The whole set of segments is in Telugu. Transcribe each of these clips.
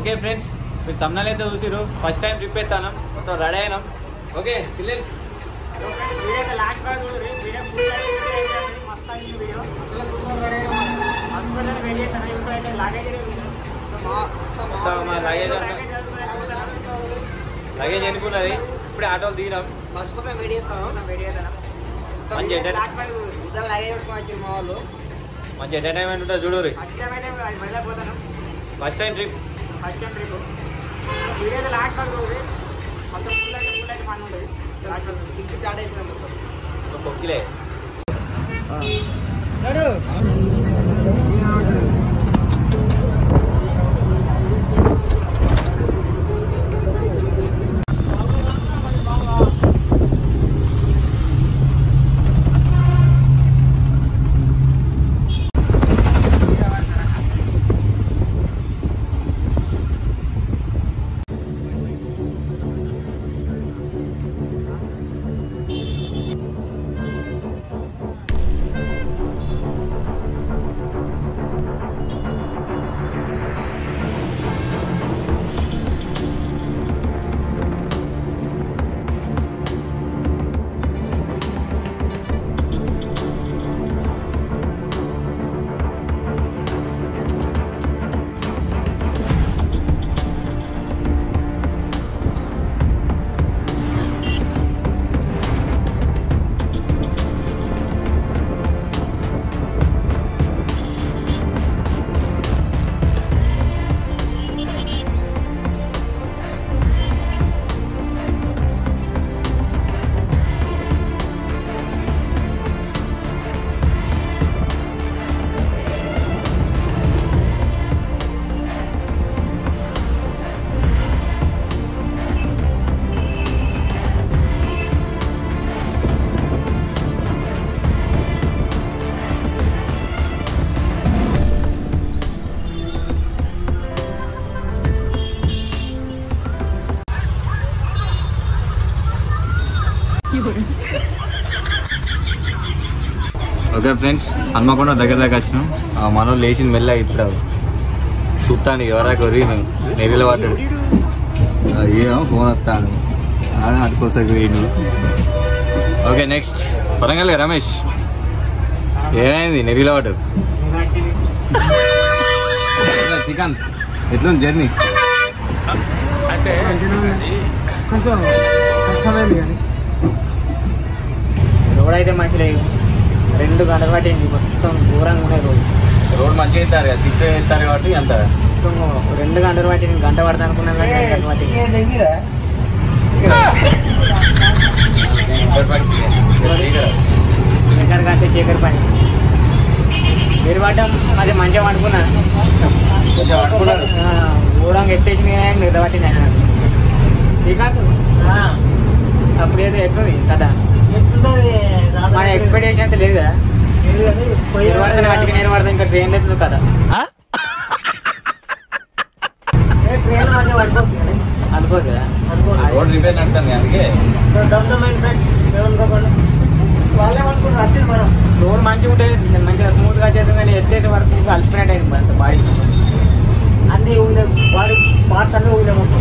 ఓకే ఫ్రెండ్స్, మీరు తమిళ అయితే చూసిరు. ఫస్ట్ టైం ట్రిప్ ఎత్తాను, మొత్తం రెడీ అయినాం. ఓకే చిల్డ్రన్స్, లగేజ్ ఎన్నుకున్నది. ఇప్పుడే ఆటోలు దిగినాం. మంచి ఎంటర్టైన్మెంట్ ఉంటుంది చూడు. ఫస్ట్ టైం ట్రిప్ కొక్కిలే. ఓకే ఫ్రెండ్స్, హన్మకొండ దగ్గర దాకా వచ్చినాం. మనం లేచిన మెల్ల ఇప్పుడు చూస్తాను ఎవరాక ఒరిగినాం. నెరిలో పడ్డాడు. ఏమో ఫోన్ వస్తాను అటుకోసారి వేయండి. ఓకే నెక్స్ట్ వరంగల్ రమేష్, ఏమైంది నెరిలో పడ్డాడు? శ్రీకాంత్ ఎట్లుంది జర్నీ? అంటే కొంచెం కష్టమైంది కానీ రోడ్ అయితే మంచి లేదు. 2 గంటలు పట్టింది. మొత్తం దూరంగా ఉన్నాయి రోడ్ మంచిగా ఇస్తారు కదా, 6 ఇస్తారు కాబట్టి అంత 2 గంటలు పట్టింది. గంట పడతా అనుకున్నాం కానీ 2 గంటలు పట్టింది. శేఖర్ కంటే శేఖర్ పని మీరు పడ్డం అది మంచిగా పడుకున్నాను. ఊరంగా ఎత్తేసి నిద్ర పట్టింది ఆయన. శ్రీకాంత్ అప్పుడు ఏదో ఎట్లుంది కదా, మన ఎక్స్పెక్టేషన్ అయితే లేదు కదా. పడుతుంది గట్టిగా నేను పడతాను. ఇంకా ట్రైన్ లేదు కదా, అనుకోదు కదా. రోడ్ రిపేర్ నడుతుంది అందుకే రోడ్ మంచిగా ఉంటుంది, మంచిగా స్మూత్ గా చేస్తుంది. కానీ ఎత్తేసి వరకు అలసిపోయినట్టు అయింది బాడీ. అన్ని బాడీ పార్ట్స్ అన్నీ ఊళ్ళో మొత్తం.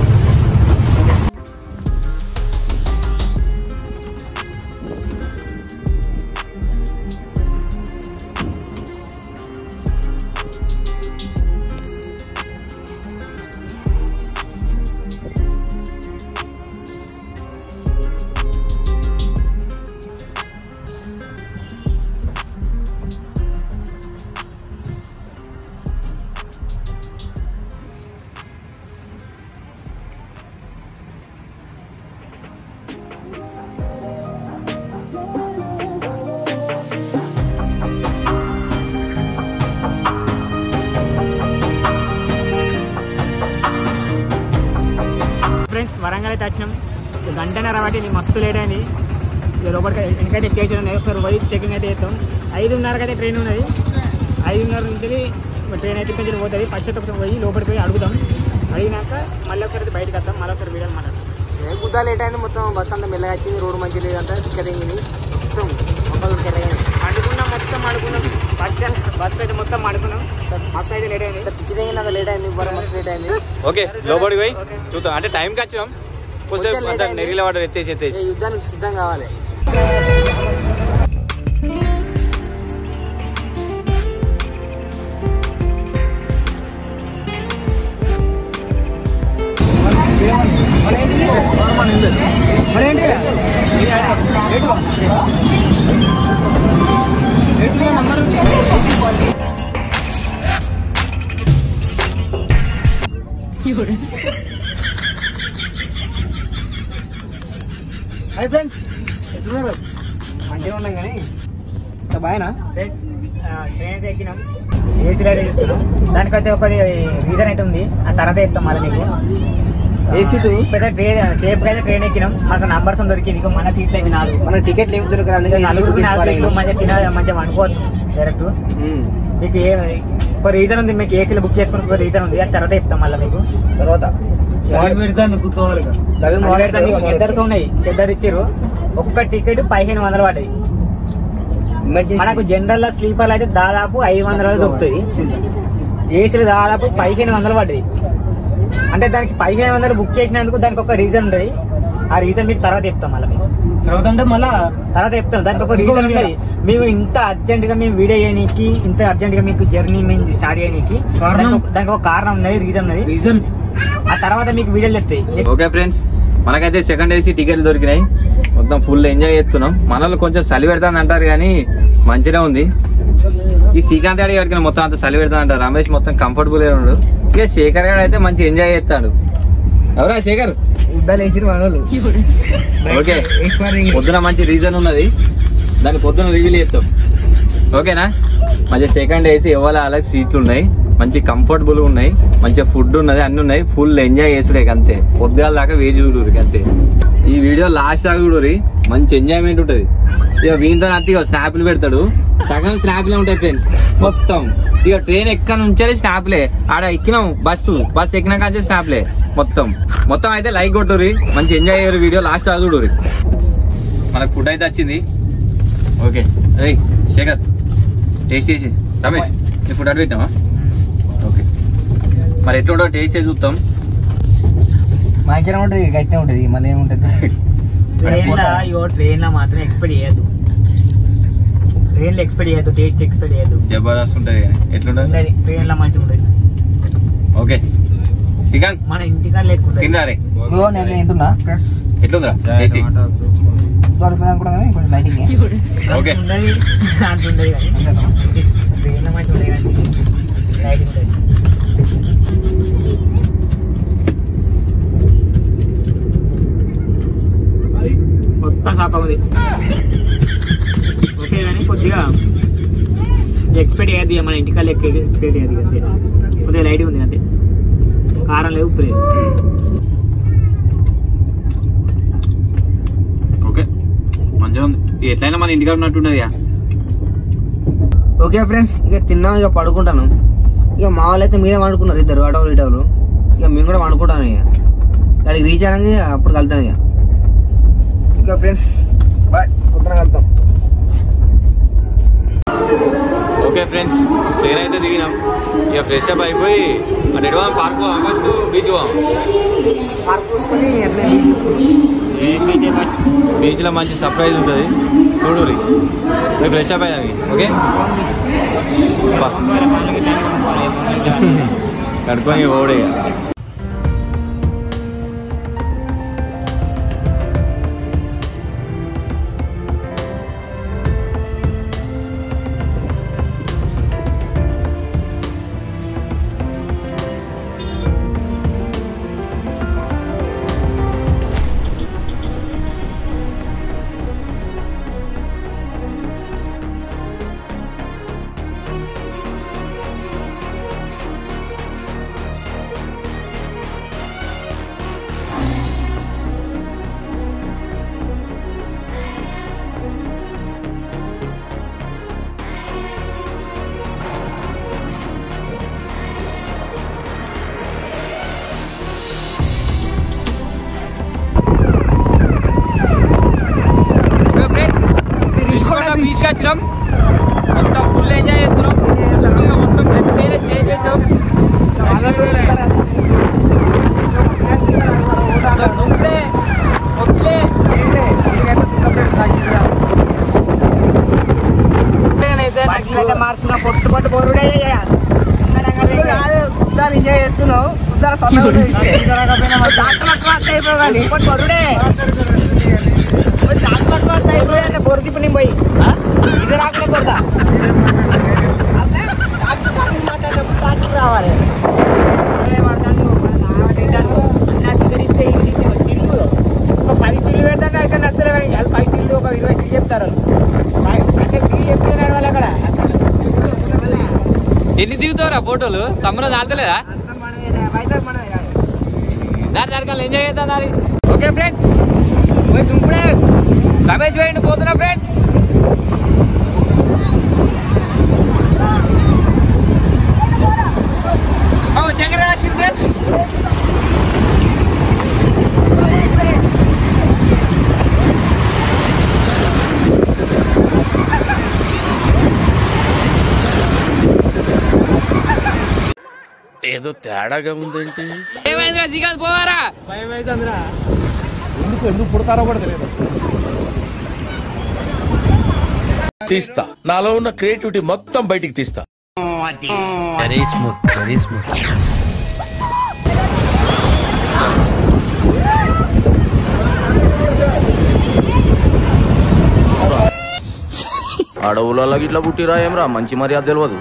ఫ్రెండ్స్ వరంగల్ అయితే వచ్చినాం. గంటన్నర పట్టింది, మస్తు లేట్ అయింది. లోపలికి ఎందుకంటే స్టేషన్ ఉన్నాయి, ఒకసారి పోయి చెకింగ్ అయితే చేస్తాం. 5:30కి అయితే ట్రైన్ ఉన్నది. 5:30 నుంచి ట్రైన్ అయితే కొంచెం పోతుంది. ఫస్ట్ ఒకసారి పోయి లోపలికి పోయి అడుగుతాం. అడిగినాక మళ్ళీ ఒకసారి బయటకు వస్తాం. మళ్ళీ ఒకసారి వీడియో మాట్లాడతాం. గుద్దా లేట్ అయింది. మొత్తం బస్ అంతా మెల్లగా వచ్చింది. రోడ్డు మంచిగా లేదంటే దిగింది. మొత్తం అడుగున్నాం, మొత్తం అడుగున్నాం. బస్ అయితే మొత్తం అడుగున్నాం. బస్ అయితే లేట్ అయింది. పిచ్చి దిగింది, అంత లేట్ అయింది. మస్తు లేట్ అయింది. ఓకే లోపలికి పోయి చూద్దాం. అంటే టైంకి వచ్చినాం కొంచెం అంటే నెరిగిల వాటర్ ఎత్తేసి యుద్ధానికి సిద్ధం కావాలి. హాయ్ ఫ్రెండ్స్, ఎట్లున్నారు? మంచిగా ఉన్నాం కానీ బాగా ఫ్రెండ్స్ ట్రైన్ అయితే ఎక్కినాం, ఏసీలో అయితే తీసుకున్నాం. దానికైతే ఒక రీజన్ అయితే ఉంది, ఆ తర్వాత చెప్తాం మళ్ళీ మీకు. ఏసీ పెద్ద ట్రైన్ సేఫ్గా అయితే ట్రైన్ ఎక్కినాం. మాకు నంబర్స్ దొరికింది, మన సీట్లు అవి 4. మన టికెట్ ఏమి దొరకదు, నలుగురికి 4 సీట్లు మంచిగా మంచిగా అనుకోవచ్చు డైరెక్ట్. మీకు ఒక రీజన్ ఉంది, మీకు ఏసీలో బుక్ చేసుకుని ఒక రీజన్ ఉంది, అది తర్వాత చెప్తాం మళ్ళీ మీకు. తర్వాత చెద్దర్స్ ఉన్నాయి, చెద్దరు ఇచ్చారు. ఒక్క టికెట్ 1500 పడ్డాయి. మనకు జనరల్ స్లీపర్ అయితే దాదాపు 500 దొరుకుతుంది, ఏసీలు దాదాపు 1500 పడ్డాయి. అంటే దానికి 1500 బుక్ చేసినందుకు దానికి ఒక రీజన్ ఉంటుంది. ఆ రీజన్ మీకు తర్వాత చెప్తాం మళ్ళీ మీకు. తర్వాత చెప్తాం, దానికి ఒక రీజన్ ఉంటుంది. మేము ఇంత అర్జెంట్ గా మేము వీడియో చేయడానికి, ఇంత అర్జెంట్ గా మీకు జర్నీ మేము స్టార్ట్ చేయడానికి దానికి ఒక కారణం ఉన్నది, రీజన్ ఉన్నది. ఆ తర్వాత మీకు వీడియోలు చెప్తాయి. ఓకే ఫ్రెండ్స్, మనకైతే సెకండ్ ఏసీ టికెట్లు దొరికినాయి. మొత్తం ఫుల్ ఎంజాయ్ చేస్తున్నాం. మనలో కొంచెం చలి పెడతాను అంటారు కానీ మంచిగా ఉంది. ఈ శ్రీకాంత్ గారి గారికి మొత్తం అంత చలి పెడతాను అంటారు. రమేష్ మొత్తం కంఫర్టబుల్ గా ఉన్నాడు. ఇక శేఖర్ గారు అయితే మంచి ఎంజాయ్ చేస్తాడు. ఎవరా శేఖర్? ఓకే, పొద్దున మంచి రీజన్ ఉన్నది, దాన్ని పొద్దున రివీల్ చేస్తాం. ఓకేనా? మంచి సెకండ్ ఏసీ ఎవరు అలాగే సీట్లు ఉన్నాయి, మంచి కంఫర్టబుల్ ఉన్నాయి, మంచిగా ఫుడ్ ఉన్నది, అన్ని ఉన్నాయి. ఫుల్ ఎంజాయ్ చేసుడే అంతే. పొద్దుగాల దాకా వేచి చూడరు అంతే. ఈ వీడియో లాస్ట్ దాకా చూడరి, మంచి ఎంజాయ్మెంట్ ఉంటది. ఇక వీంతో అత్తిగా స్నాప్లు పెడతాడు, సగం స్నాప్లే ఉంటాయి ఫ్రెండ్స్ మొత్తం. ఇక ట్రైన్ ఎక్కడ నుంచే స్నాప్లే, ఆడ ఎక్కినాం బస్సు ఎక్కినాక స్నాప్లే మొత్తం అయితే లైక్ కొట్టుర్రి, మంచి ఎంజాయ్ అయ్యారు. వీడియో లాస్ట్ దాకా చూడరి. మనకు ఫుడ్ అయితే వచ్చింది. ఓకే అరే శేఖర్ టేస్ట్ చేసి, రమేష్ నీ ఫుడ్ అటు పెట్టామా? ఓకే, మరి ఎట్లుంటో టేస్ట్ చేసి చూస్తాం. మంచిగా ఉంటుంది, గట్టిగా ఉంటుంది. మళ్ళీ ఏముంటుంది ట్రైన్ లో మాత్రం ఎక్స్పెక్ట్ చేయద్దు, ట్రైన్ లో ఎక్స్పెక్ట్ చేయద్దు, టేస్ట్ ఎక్స్పెక్ట్ చేయద్దు. జబర్దస్త్ ఉంటది. ఎట్లుంటది ట్రైన్ లో మంచిగా ఉంటుంది. ఓకే శ్రీకాంత్, మన ఇంటికాడ లేకుండా తిన్నారే? నేను తింటున్నా. ఎట్లుందిరా టేస్ట్? కొంచెం లైటింగ్ ఓకే ఉండదు, అంత ఉండదు కానీ ట్రైన్ లో మంచిగా ఉండదు కానీ లైటింగ్ ఉంటుంది. మొత్తం సాప ఉంది. ఓకే కానీ కొద్దిగా ఎక్స్పెక్ట్ చేయద్దు, మన ఇంటికాడ ఎక్స్పెక్ట్ చేయద్దు అంతే. కొద్దిగా లైట్ ఉంది అంతే, కారం లేదు, ఉప్పు లేదు. ఓకే మంచిగా ఉంది. ఎట్లయినా మన ఇంటికాడ ఉన్నట్టున్నది. ఓకే ఫ్రెండ్స్, ఇక తిన్నాం, ఇక పడుకుంటాను. ఇక మా వాళ్ళు అయితే మీదే వండుకున్నారు, ఇద్దరు అటోలు ఇటోలు. ఇక మేము కూడా వండుకుంటాను. ఇక అక్కడికి రీచ్ అయినా అప్పుడు కలుతాను. ఇక ఫ్రెండ్స్ బాయ్, పొద్దున కలుద్దాం. ఓకే ఫ్రెండ్స్, ట్రైన్ అయితే దిగినాం. ఇక ఫ్రెష్ అప్ అయిపోయి అంటే పార్క్ ఫస్ట్ బీచ్ బీచ్ లో మంచి సర్ప్రైజ్ ఉంటుంది చూడురి. ఫ్రెష్ అప్ అయ్యావి. ఓకే కడుక్కొని ఓడే. బీచ్కి వచ్చినాం, మొత్తం ఫుల్ ఎంజాయ్ చేస్తున్నాం. మొత్తం చేంజ్ చేసినాం. బొరికి నేను పోయి ఇది రాకుండా కొడతా రావాలి ఒక 10 చిల్లు పెడతాను అయితే నచ్చలే 10 చిల్లు ఒక 20 చిల్లు చెప్తారు అంటే చిల్లు చెప్తున్నారు వాళ్ళు అక్కడ ఎన్ని దిగుతావురా ఫోటోలు సమ్మర్ చాలతలేదా దాని ఎంజాయ్ చేద్దాం దాని ఓకే ఫ్రెండ్స్ ఇప్పుడే రమేష్ వేయండి పోతున్నా ఫ్రెండ్స్ శంకర్ వచ్చింది ఫ్రెండ్స్ ఏదో తేడాగా ఉందేంటి ఏమైందిరా దిగాలి పోవారా భయం అవుతుందిరా ఎందుకు పుడతారో కూడా తెలియదు తీస్తా నాలో ఉన్న క్రియేటివిటీ మొత్తం బయటికి తీస్తా వెరీ స్మూత్ అడవులలో ఇట్లా పుట్టిరా ఏమరా మంచి మర్యాద తెలియదు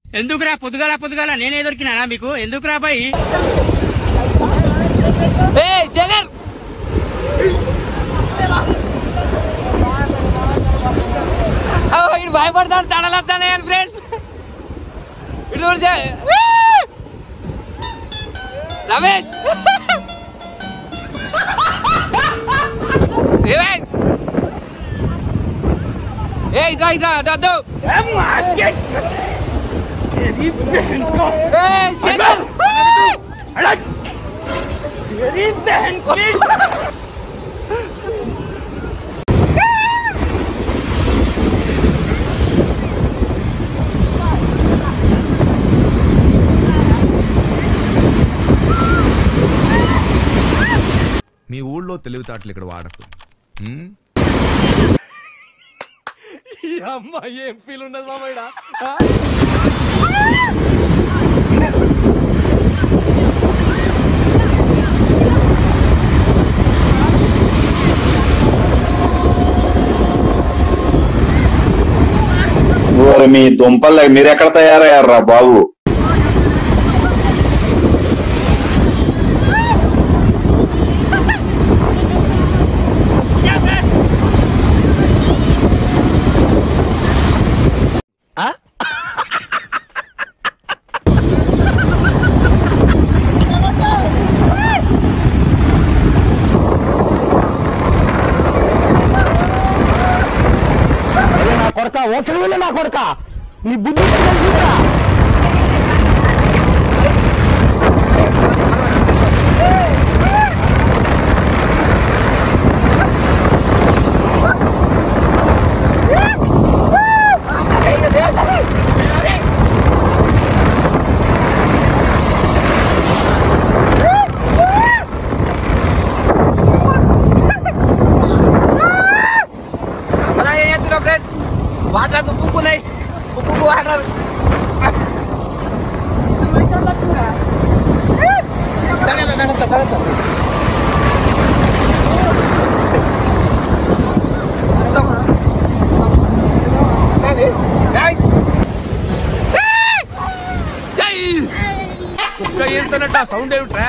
ఎందుకురా పొద్దుగాల నేనే దొరికినా మీకు ఎందుకురా బాయ్ ఇటు భయపడతాడు తడలొస్తానే ఫ్రెండ్స్ ఇటు రమేష్ ఇట్లా మీ ఊళ్ళో తెలివితేటలు ఇక్కడ వాడకు అమ్మ ఏం ఫీల్ ఉండదు మామయ్య మీ దుంపలు మీరెక్కడ తయారయ్యారా బాబు నా కొడుక నీ బుద్ధి వాటర్ ఉప్పుకున్నాయి ఉప్పు వాటర్ కుక్క ఏంటన్నట్టు ఆ సౌండ్ ఏమిట్రా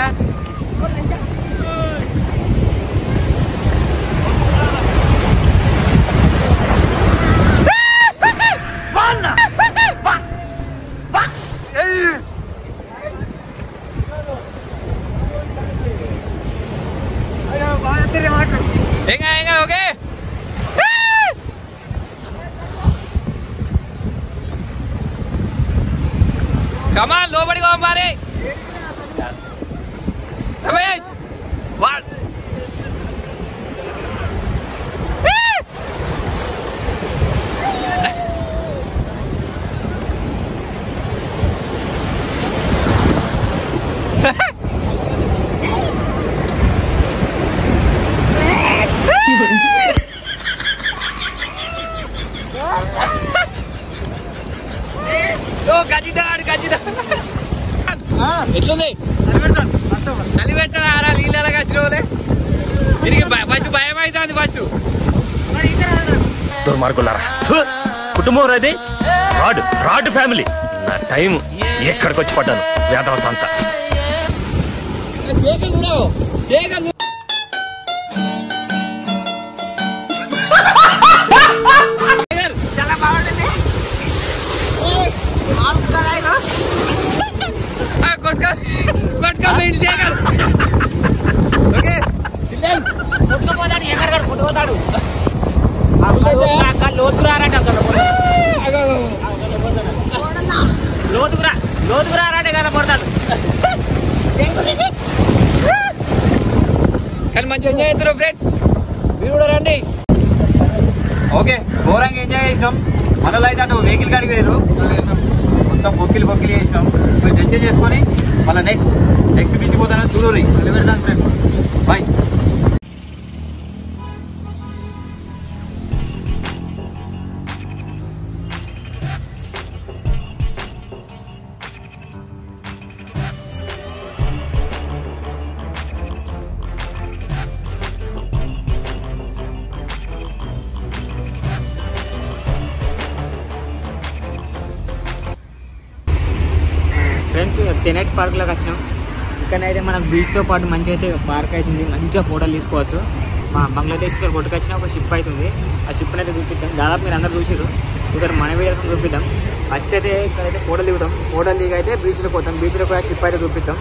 ఓకే కమాన్ లోపలికి పంపాలి ఎట్లుంది చలి పెట్టారా నీళ్ళ గచ్చిరోలే దీనికి ఫస్ట్ భయం అవుతుంది ఫస్ట్ దుర్మార్గులారా కుటుంబం రాది రాడ్ ఫ్యామిలీ నా టైం ఎక్కడికి వచ్చి పడ్డాను వేదవంతంతా చాలా బాగుంటుంది కొట్టుకుపోతాడు ఎగరగాడు కొట్టుకుపోతాడు లోతురారంటే లోతుకురారంటే కదా పడతాడు కానీ మంచిగా ఎంజాయ్ చేస్తారు ఫ్రెండ్స్ మీరు కూడా రండి ఓకే ఘోరంగా ఎంజాయ్ చేసినాం మనలో అయితే అటు వెహికల్ కాడికి వేరు మొత్తం బొక్కిలు చేసినాం మీరు ఎంజాయ్ చేసుకొని మళ్ళీ నెక్స్ట్ బీచ్ పోతానని చూడరు పెడతాను ఫ్రెండ్స్ బాయ్ ఫ్రెండ్స్ తెనెట్ పార్క్లోకి వచ్చినాం. ఇక్కడైతే మనకు బీచ్తో పాటు మంచిగా అయితే పార్క్ అవుతుంది, మంచిగా ఫోటోలు తీసుకోవచ్చు. మా బంగ్లాదేశ్తో కొట్టుకొచ్చిన ఒక షిప్ అవుతుంది, ఆ షిప్ని అయితే చూపిద్దాం. దాదాపు మీరు అందరూ చూసారు, ఇక్కడ మన వీడియోస్ చూపిద్దాం. ఫస్ట్ అయితే ఇక్కడైతే ఫోటోలు దిగుతాం, ఫోటోలు దిగి అయితే బీచ్లో పోతాం. బీచ్లో పోయి ఆ షిప్ అయితే చూపిద్దాం.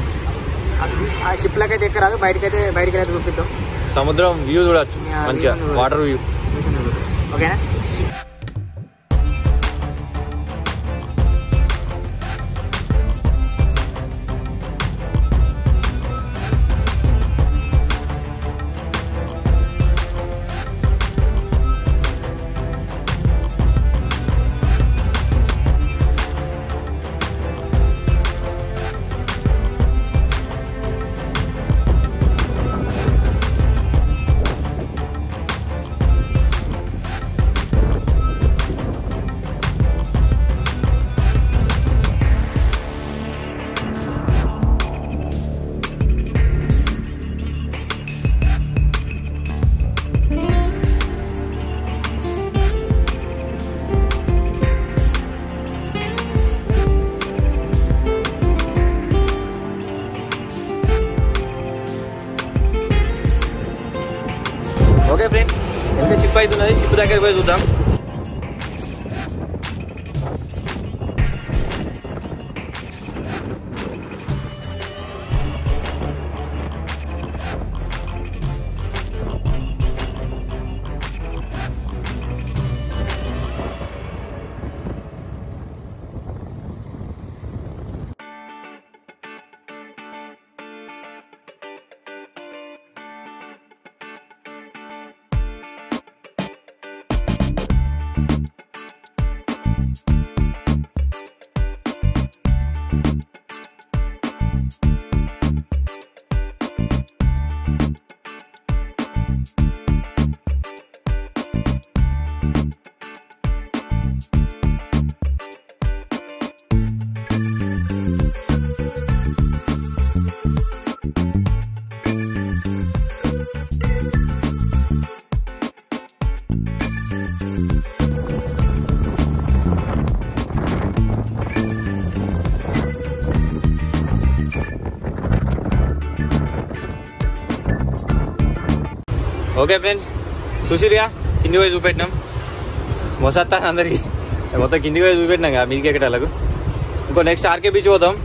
ఆ షిప్లోకి అయితే ఎక్కరాదు, బయటకి అయితే చూపిద్దాం. సముద్రం వ్యూ చూడొచ్చు, మంచిగా వాటర్ వ్యూ. ఓకేనా? ఓకే ఫ్రెండ్స్, ఎంత షిప్ అవుతున్నది, షిప్ దగ్గర పోయి చూద్దాం. ఓకే ఫ్రెండ్స్, చూసిరుగా కింది పోయి చూపెట్టినాం. మొసత్తా అందరికి మొత్తం కిందికి పోయి చూపెట్టినాం కదా మీదికి ఎక్కటాలకు. ఇంకో నెక్స్ట్ ఆర్కే బీచ్ పోతాం,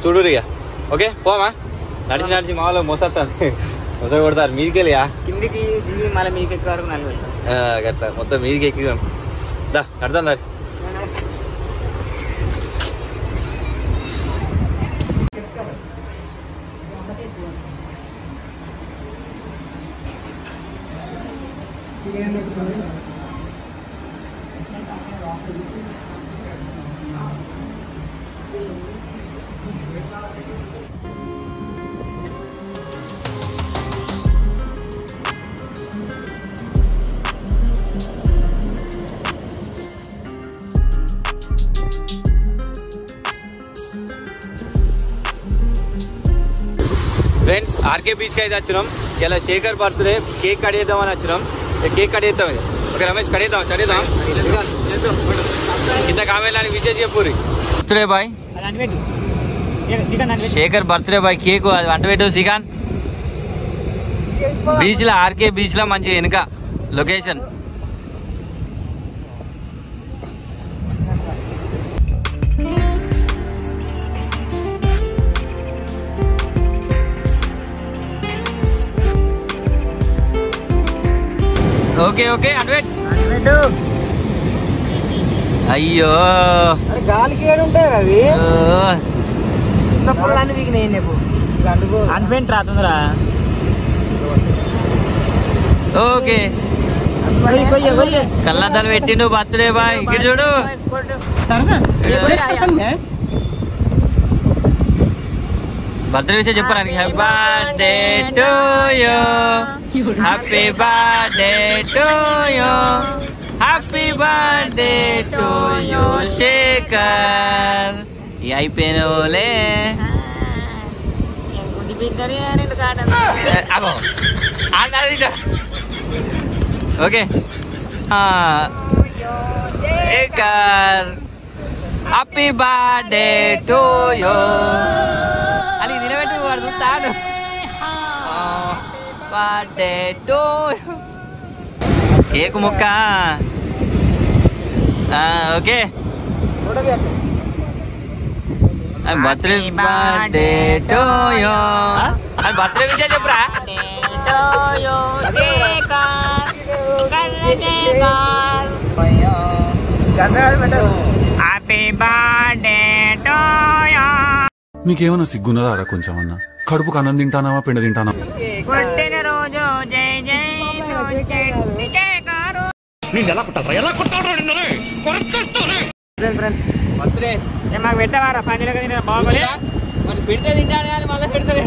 చూడురిగా. ఓకే పోమా, నడిచి మా వాళ్ళు మొసత్తా మొస కొడతారు మీదికి వెళ్ళియా కిందికి దిగి మళ్ళీ మీదికి ఎక్కే వరకు నల్లి అట్లా మొత్తం మీదికి ఎక్కి దా నడతాం దారి. ఫ్రెండ్స్ ఆర్కే బీచ్ కి అయితే వచ్చినాం. ఇలా శేఖర్ బర్త్డే కేక్ కడిగేద్దామని వచ్చినాం. కేక్ కడిగేద్దాం. ఓకే రమేష్ కడిగేద్దాం చదివేద్దాం. ఇంత కామెంట్ విజయ్ చెప్పురి. Birthday boy Shekhar birthday boy cake అది వంట పెట్టు శ్రీకాంత్. బీచ్ లో ఆర్కే బీచ్ లో మంచి వెనుక లొకేషన్. ఓకే ఓకే అడ్వెట్ అయ్యో గాలికి ఏడుంటాయి అవి పుల్లని వీక్ నేను అన్వెంట్ రాతుందిరా. ఓకే కళ్ళద్దాలు పెట్టిండు బర్త్డే బాయ్. ఇక్కడ చూడు బర్త్డే విషయం చెప్పడానికి. Happy birthday to you happy birthday to you happy birthday to you Shekhar. అయిపోయినోలే okay Shekhar happy birthday to you అని తినబెట్టు వాడు చూస్తాడు. బర్త్డే టు కేక్ ముక్క. Okay birthday birthday to you అని బర్త్డే విషయం చెప్పురా. Happy birthday to you. మీకేమన్నా సిగ్గున్నదారా కొంచెం అన్నా? కడుపుకు అన్నం తింటానావా పిండి తింటానా? పుట్టిన రోజు జై జై మాకు పెట్టవారా పందిలో బాగోలే పెడితే తింటాడు కానీ మళ్ళీ పెడతలే.